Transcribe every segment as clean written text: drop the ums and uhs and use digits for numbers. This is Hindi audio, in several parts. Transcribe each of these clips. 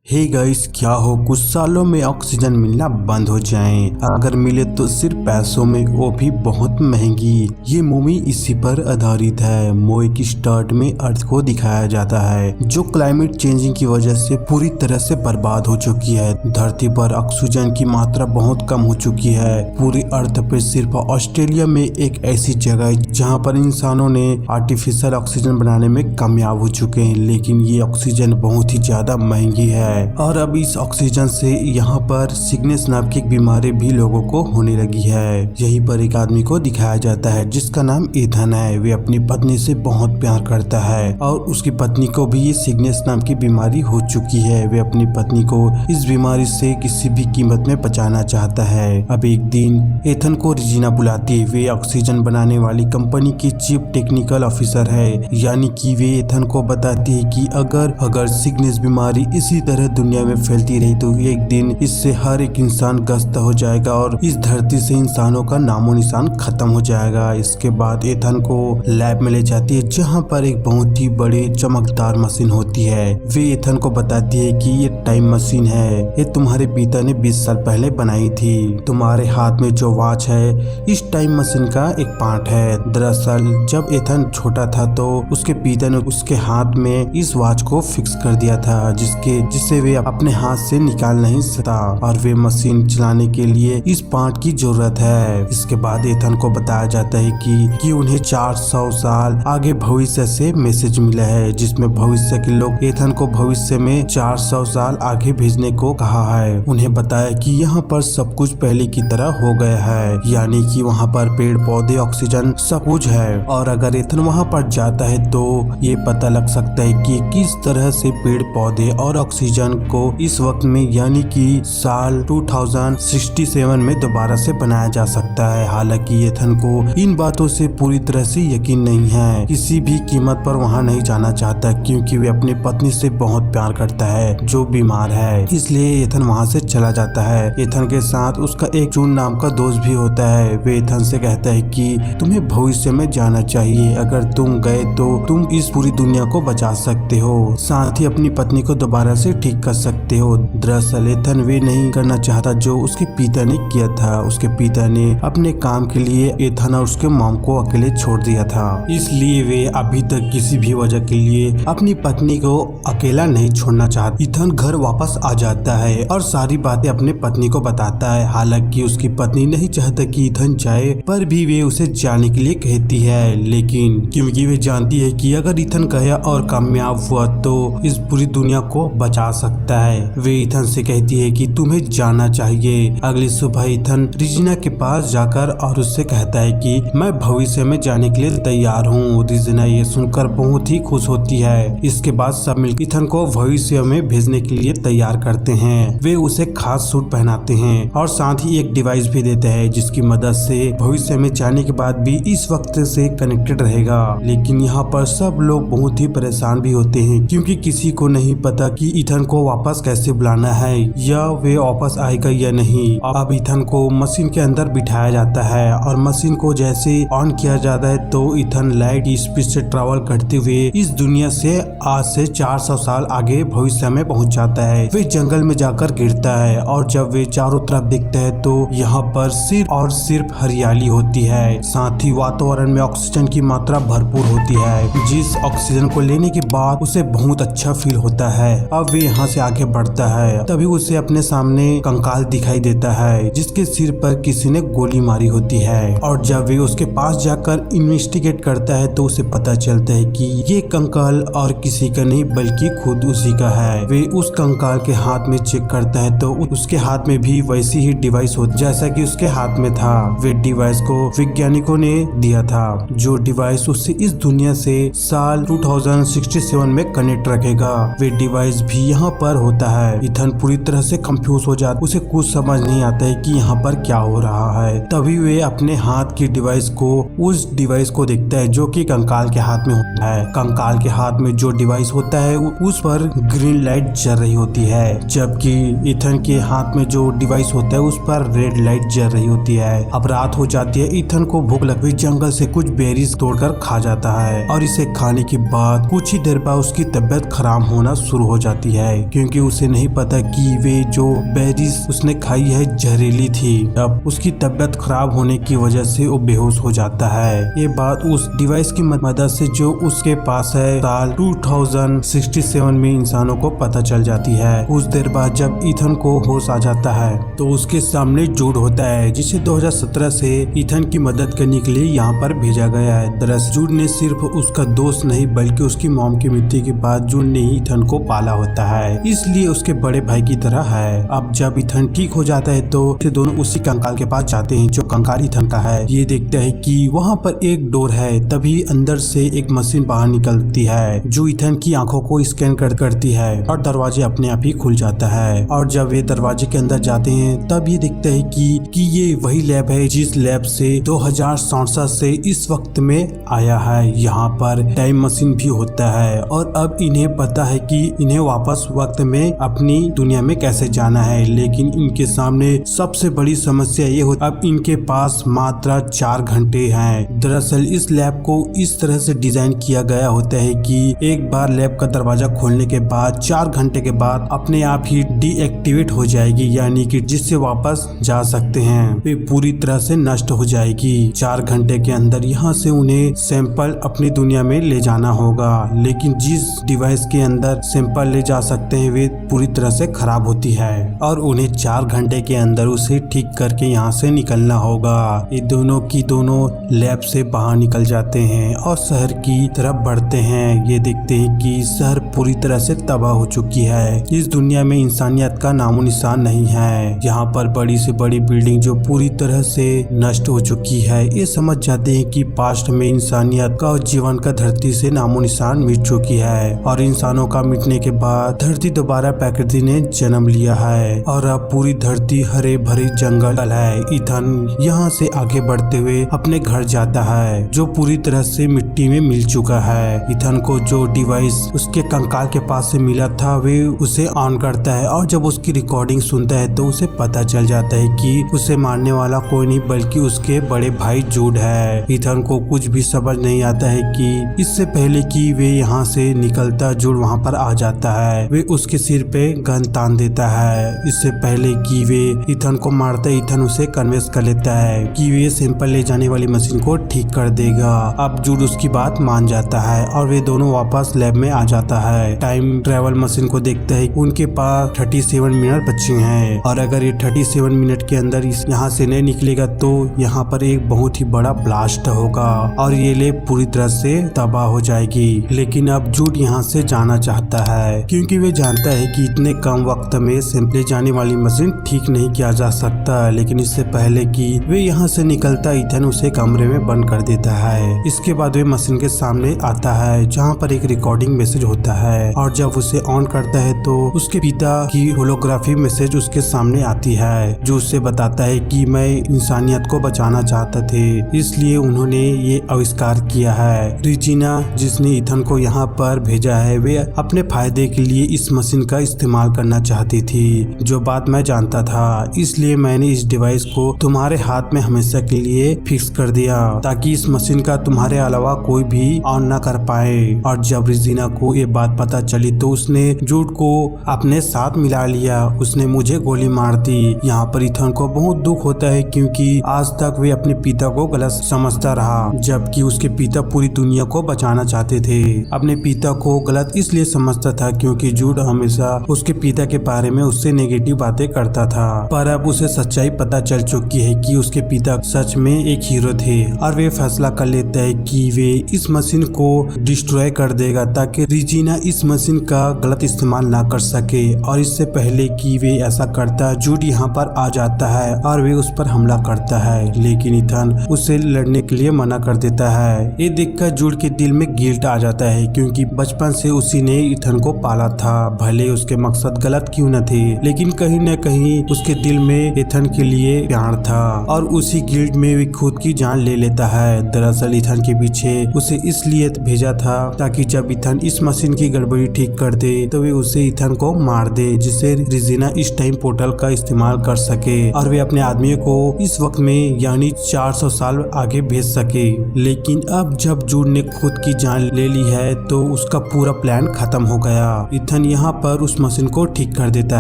हे गाइस, क्या हो कुछ सालों में ऑक्सीजन मिलना बंद हो जाए, अगर मिले तो सिर्फ पैसों में, वो भी बहुत महंगी। ये मूवी इसी पर आधारित है। मूवी की स्टार्ट में अर्थ को दिखाया जाता है जो क्लाइमेट चेंजिंग की वजह से पूरी तरह से बर्बाद हो चुकी है। धरती पर ऑक्सीजन की मात्रा बहुत कम हो चुकी है। पूरी अर्थ पे सिर्फ ऑस्ट्रेलिया में एक ऐसी जगह है जहाँ पर इंसानों ने आर्टिफिशियल ऑक्सीजन बनाने में कामयाब हो चुके हैं, लेकिन ये ऑक्सीजन बहुत ही ज्यादा महंगी है। और अब इस ऑक्सीजन से यहाँ पर सिकनेस नाम की एक बीमारी भी लोगों को होने लगी है। यहीं पर एक आदमी को दिखाया जाता है जिसका नाम एथन है। वे अपनी पत्नी से बहुत प्यार करता है और उसकी पत्नी को भी ये सिकनेस नाम की बीमारी हो चुकी है। वे अपनी पत्नी को इस बीमारी से किसी भी कीमत में बचाना चाहता है। अब एक दिन एथन को रिजीना बुलाती है। वे ऑक्सीजन बनाने वाली कंपनी की चीफ टेक्निकल ऑफिसर है, यानी कि वे एथन को बताती है कि अगर सिकनेस बीमारी इसी तरह दुनिया में फैलती रही तो एक दिन इससे हर एक इंसान ग्रस्त हो जाएगा और इस धरती से इंसानों का नामो निशान खत्म हो जाएगा। इसके बाद एथन को लैब में ले जाती है जहां पर एक बहुत ही बड़ी चमकदार मशीन होती है। वे एथन को बताती है कि ये टाइम मशीन है, ये तुम्हारे पिता ने 20 साल पहले बनाई थी। तुम्हारे हाथ में जो वॉच है इस टाइम मशीन का एक पार्ट है। दरअसल जब एथन छोटा था तो उसके पिता ने उसके हाथ में इस वॉच को फिक्स कर दिया था जिससे वे अपने हाथ से निकाल नहीं सकता और वे मशीन चलाने के लिए इस पार्ट की जरूरत है। इसके बाद एथन को बताया जाता है कि उन्हें 400 साल आगे भविष्य से मैसेज मिला है, जिसमें भविष्य के लोग एथन को भविष्य में 400 साल आगे भेजने को कहा है। उन्हें बताया कि यहाँ पर सब कुछ पहले की तरह हो गया है, यानी कि वहाँ पर पेड़ पौधे ऑक्सीजन सब कुछ है। और अगर एथन वहाँ पर जाता है तो ये पता लग सकता है कि किस तरह से पेड़ पौधे और ऑक्सीजन को इस वक्त में यानी कि साल 2067 में दोबारा से बनाया जा सकता है। हालांकि एथन को इन बातों से पूरी तरह से यकीन नहीं है, किसी भी कीमत पर वहां नहीं जाना चाहता क्योंकि वे अपनी पत्नी से बहुत प्यार करता है जो बीमार है, इसलिए एथन वहां से चला जाता है। एथन के साथ उसका एक जून नाम का दोस्त भी होता है। वे एथन से कहता है कि तुम्हें भविष्य में जाना चाहिए, अगर तुम गए तो तुम इस पूरी दुनिया को बचा सकते हो, साथ ही अपनी पत्नी को दोबारा से ठीक कर सकते हो। दरअसल एथन वे नहीं करना चाहता जो उसके पिता ने किया था। उसके पिता ने अपने काम के लिए एथन और उसके मॉम को अकेले छोड़ दिया था, इसलिए वे अभी तक किसी भी वजह के लिए अपनी पत्नी को अकेला नहीं छोड़ना चाहता। एथन घर वापस आ जाता है और सारी बातें अपने पत्नी को बताता है। हालांकि उसकी पत्नी नहीं चाहता कि एथन जाए, पर भी वे उसे जाने के लिए कहती है, लेकिन क्योंकि वे जानती है कि अगर एथन गया और कामयाब हुआ तो इस पूरी दुनिया को बचा सकता है। वे एथन से कहती है कि तुम्हें जाना चाहिए। अगली सुबह एथन रिजीना के पास जाकर और उससे कहता है कि मैं भविष्य में जाने के लिए तैयार हूँ। रिजीना ये सुनकर बहुत ही खुश होती है। इसके बाद सब मिलकर एथन को भविष्य में भेजने के लिए तैयार करते हैं। वे उसे खास सूट पहनाते हैं और साथ ही एक डिवाइस भी देते हैं जिसकी मदद से भविष्य में जाने के बाद भी इस वक्त से कनेक्टेड रहेगा। लेकिन यहाँ पर सब लोग बहुत ही परेशान भी होते हैं क्योंकि किसी को नहीं पता कि एथन को वापस कैसे बुलाना है या वे वापस आएगा या नहीं। अब एथन को मशीन के अंदर बिठाया जाता है और मशीन को जैसे ऑन किया जाता है तो एथन लाइट स्पीड से ट्रैवल करते हुए इस दुनिया से आज से 400 साल आगे भविष्य में पहुंच जाता है। वे जंगल में जाकर गिरता है और जब वे चारों तरफ देखता है तो यहाँ पर सिर्फ और सिर्फ हरियाली होती है, साथ ही वातावरण में ऑक्सीजन की मात्रा भरपूर होती है, जिस ऑक्सीजन को लेने के बाद उसे बहुत अच्छा फील होता है। अब वे यहाँ से आगे बढ़ता है, तभी उसे अपने सामने कंकाल दिखाई देता है जिसके सिर पर किसी ने गोली मारी होती है। और जब वे उसके पास जाकर इन्वेस्टिगेट करता है तो उसे पता चलता है कि ये कंकाल और किसी का नहीं बल्कि खुद उसी का है। वे उस कंकाल के हाथ में चेक करता है तो उसके हाथ में भी वैसी ही डिवाइस होती जैसा कि उसके हाथ में था। वे डिवाइस को वैज्ञानिकों ने दिया था, जो डिवाइस उसे इस दुनिया से साल 2067 में कनेक्ट रखेगा। वे डिवाइस भी यहाँ पर होता है। एथन पूरी तरह से कंफ्यूज हो जाता, उसे कुछ समझ नहीं आता है कि यहाँ पर क्या हो रहा है। तभी वे अपने हाथ की डिवाइस को उस डिवाइस को देखता है जो कि कंकाल के हाथ में होता है। कंकाल के हाथ में जो डिवाइस होता है उस पर ग्रीन लाइट जल रही होती है, जबकि एथन के हाथ में जो डिवाइस होता है उस पर रेड लाइट जल रही होती है। अब रात हो जाती है। एथन को भूख लगी, जंगल से कुछ बेरीज तोड़कर खा जाता है और इसे खाने के बाद कुछ ही देर बाद उसकी तबीयत खराब होना शुरू हो जाती है। है क्योंकि उसे नहीं पता कि वे जो बेरीज उसने खाई है जहरीली थी। अब उसकी तबीयत खराब होने की वजह से वो बेहोश हो जाता है। ये बात उस डिवाइस की मदद से जो उसके पास है साल 2067 में इंसानों को पता चल जाती है। कुछ देर बाद जब ईथन को होश आ जाता है तो उसके सामने जूड होता है जिसे 2017 से ईथन की मदद करने के लिए यहाँ पर भेजा गया है। दरअसल जूड ने सिर्फ उसका दोस्त नहीं बल्कि उसकी मॉम की मृत्यु के बाद जूड ने ही ईथन को पाला होता है, इसलिए उसके बड़े भाई की तरह है। अब जब ईथन ठीक हो जाता है तो दोनों उसी कंकाल के पास जाते हैं जो कंकाल ईथन का है। ये देखता है कि वहाँ पर एक डोर है, तभी अंदर से एक मशीन बाहर निकलती है जो ईथन की आंखों को स्कैन करती है और दरवाजे अपने आप ही खुल जाता है। और जब वे दरवाजे के अंदर जाते हैं तब ये दिखता है कि ये वही लैब है जिस लैब से 2067 से इस वक्त में आया है। यहाँ पर टाइम मशीन भी होता है और अब इन्हें पता है कि इन्हें वापस वक्त में अपनी दुनिया में कैसे जाना है, लेकिन इनके सामने सबसे बड़ी समस्या ये होती है अब इनके पास मात्र 4 घंटे हैं। दरअसल इस लैब को इस तरह से डिजाइन किया गया होता है कि एक बार लैब का दरवाजा खोलने के बाद 4 घंटे के बाद अपने आप ही डीएक्टिवेट हो जाएगी, यानी कि जिससे वापस जा सकते हैं वे पूरी तरह से नष्ट हो जाएगी। 4 घंटे के अंदर यहाँ से उन्हें सैंपल अपनी दुनिया में ले जाना होगा, लेकिन जिस डिवाइस के अंदर सैंपल ले जा सकते हैं वे पूरी तरह से खराब होती है और उन्हें 4 घंटे के अंदर उसे ठीक करके यहाँ से निकलना होगा। ये दोनों की दोनों लैब से बाहर निकल जाते हैं और शहर की तरफ बढ़ते हैं। ये देखते हैं कि शहर पूरी तरह से तबाह हो चुकी है। इस दुनिया में इंसानियत का नामो निशान नहीं है। यहाँ पर बड़ी से बड़ी बिल्डिंग जो पूरी तरह से नष्ट हो चुकी है। ये समझ जाते हैं कि पास्ट में इंसानियत का जीवन का धरती से नामो निशान मिट चुकी है और इंसानों का मिटने के बाद धरती दोबारा प्रकृति ने जन्म लिया है और अब पूरी धरती हरे भरे जंगल है। ईथन यहाँ से आगे बढ़ते हुए अपने घर जाता है जो पूरी तरह से मिट्टी में मिल चुका है। ईथन को जो डिवाइस उसके कंकाल के पास से मिला था वे उसे ऑन करता है और जब उसकी रिकॉर्डिंग सुनता है तो उसे पता चल जाता है कि उसे मारने वाला कोई नहीं बल्कि उसके बड़े भाई जूड है। ईथन को कुछ भी समझ नहीं आता है कि इससे पहले कि वे यहाँ से निकलता जूड वहाँ पर आ जाता है। वे उसके सिर पे गन तान देता है। इससे पहले कि वे ईथन को मारता है ईथन उसे कन्विंस कर लेता है कि वे सैंपल ले जाने वाली मशीन को ठीक कर देगा। अब जूड उसकी बात मान जाता है और वे दोनों वापस लैब में आ जाता है। टाइम ट्रेवल मशीन को देखता है उनके पास 37 मिनट बचे हैं और अगर ये 37 मिनट के अंदर यहाँ से नहीं निकलेगा तो यहाँ पर एक बहुत ही बड़ा ब्लास्ट होगा और ये लैब पूरी तरह से तबाह हो जाएगी। लेकिन अब जूड यहाँ से जाना चाहता है क्योंकि वे जानता है कि इतने कम वक्त में सैंपल ले जाने वाली मशीन ठीक नहीं किया जा सकता। लेकिन इससे पहले कि वे यहाँ से निकलता ईथन उसे कमरे में बंद कर देता है। इसके बाद वे मशीन के सामने आता है जहाँ पर एक रिकॉर्डिंग मैसेज होता है और जब उसे ऑन करता है तो उसके पिता की होलोग्राफी मैसेज उसके सामने आती है जो उससे बताता है कि मैं इंसानियत को बचाना चाहता थे इसलिए उन्होंने ये आविष्कार किया है। रिजीना जिसने ईथन को यहाँ पर भेजा है वे अपने फायदे के लिए इस मशीन का इस्तेमाल करना चाहती थी जो बात मैं जानता था, इसलिए मैंने इस डिवाइस को तुम्हारे हाथ में हमेशा के लिए फिक्स कर दिया ताकि इस मशीन का तुम्हारे अलावा कोई भी ऑन न कर पाए। और जब रिजीना को ये बात पता चली तो उसने जूड को अपने साथ मिला लिया। उसने मुझे गोली मार दी। यहाँ पर ईथन को बहुत दुख होता है क्योंकि आज तक वे अपने पिता को गलत समझता रहा जबकि उसके पिता पूरी दुनिया को बचाना चाहते थे। अपने पिता को गलत इसलिए समझता था क्योंकि जूड हमेशा उसके पिता के बारे में उससे नेगेटिव बातें करता था, पर अब उसे सच्चाई पता चल चुकी है कि उसके पिता सच में एक हीरो थे और वे फैसला कर लेता है कि वे इस मशीन को डिस्ट्रॉय कर देगा ताकि रिजीना इस मशीन का गलत इस्तेमाल ना कर सके। और इससे पहले कि वे ऐसा करता जूड यहाँ पर आ जाता है और वे उस पर हमला करता है, लेकिन ईथन उससे लड़ने के लिए मना कर देता है। ये देखकर जूड के दिल में गिल्ट आ जाता है क्योंकि बचपन से उसी ने ईथन को पाला था। भले उसके मकसद गलत क्यों न थे लेकिन कहीं न कहीं उसके दिल में ईथन के लिए प्यार था और उसी गिल्ट में वे खुद की जान ले लेता है। दरअसल ईथन के पीछे उसे इसलिए भेजा था ताकि जब ईथन इस मशीन की गड़बड़ी ठीक कर दे तो वे उसे ईथन को मार दे जिससे रिजीना इस टाइम पोर्टल का इस्तेमाल कर सके और वे अपने आदमियों को इस वक्त में यानी 400 साल आगे भेज सके। लेकिन अब जब जूड ने खुद की जान ले ली है तो उसका पूरा प्लान खत्म हो गया। ईथन ईथन यहाँ पर उस मशीन को ठीक कर देता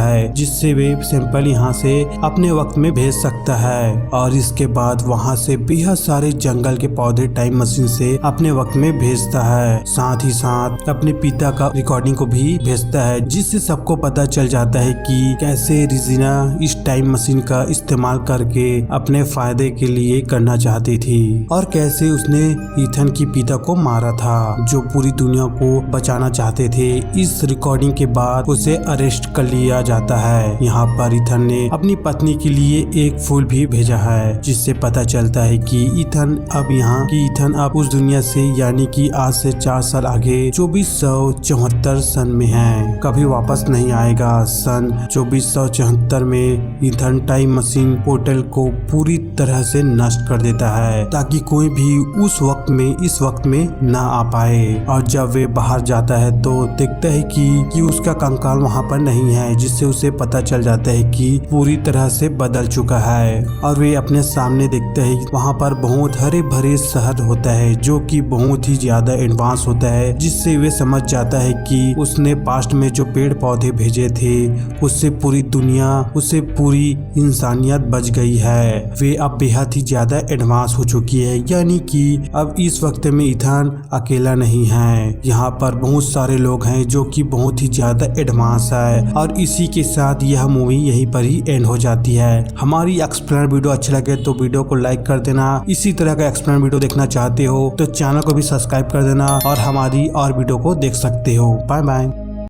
है जिससे वे सैंपल यहाँ से अपने वक्त में भेज सकता है और इसके बाद वहाँ से बेहद सारे जंगल के पौधे टाइम मशीन से अपने वक्त में भेजता है। साथ ही साथ अपने पिता का रिकॉर्डिंग को भी भेजता है जिससे सबको पता चल जाता है कि कैसे रिजीना इस टाइम मशीन का इस्तेमाल करके अपने फायदे के लिए करना चाहती थी और कैसे उसने ईथन की पिता को मारा था जो पूरी दुनिया को बचाना चाहते थे। इस रिकॉर्डिंग के बाद उसे अरेस्ट कर लिया जाता है। यहाँ पर ईथन ने अपनी पत्नी के लिए एक फूल भी भेजा है जिससे पता चलता है कि ईथन अब उस दुनिया से यानी कि आज से 4 साल आगे 2474 सन में है, कभी वापस नहीं आएगा। सन 2474 में ईथन टाइम मशीन पोर्टल को पूरी तरह से नष्ट कर देता है ताकि कोई भी इस वक्त में ना आ पाए और जब वे बाहर जाता है तो देखता है कि उसका कंकाल वहाँ पर नहीं है जिससे उसे पता चल जाता है कि पूरी तरह से बदल चुका है और वे अपने सामने देखते हैं वहाँ पर बहुत हरे भरे शहर होता है जो कि बहुत ही ज्यादा एडवांस होता है जिससे वे समझ जाता है कि उसने पास्ट में जो पेड़ पौधे भेजे थे उससे पूरी इंसानियत बच गई है। वे अब बेहद ही ज्यादा एडवांस हो चुकी है यानी कि अब इस वक्त में ईथन अकेला नहीं है, यहाँ पर बहुत सारे लोग हैं जो कि बहुत ही ज्यादा एडवांस है। और इसी के साथ यह मूवी यहीं पर ही एंड हो जाती है। हमारी एक्सप्लेन वीडियो अच्छी लगे तो वीडियो को लाइक कर देना। इसी तरह का एक्सप्लेन वीडियो देखना चाहते हो तो चैनल को भी सब्सक्राइब कर देना और हमारी और वीडियो को देख सकते हो। Bye bye.